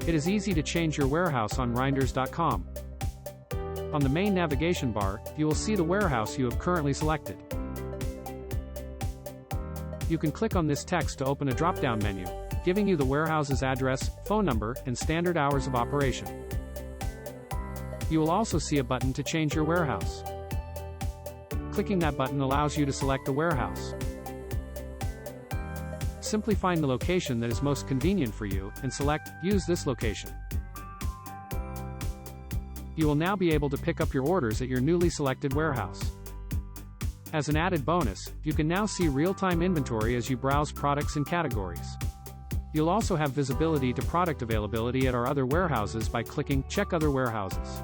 It is easy to change your warehouse on Reinders.com. On the main navigation bar, you will see the warehouse you have currently selected. You can click on this text to open a drop-down menu, giving you the warehouse's address, phone number, and standard hours of operation. You will also see a button to change your warehouse. Clicking that button allows you to select a warehouse. Simply find the location that is most convenient for you, and select Use this location. You will now be able to pick up your orders at your newly selected warehouse. As an added bonus, you can now see real-time inventory as you browse products and categories. You'll also have visibility to product availability at our other warehouses by clicking Check Other Warehouses.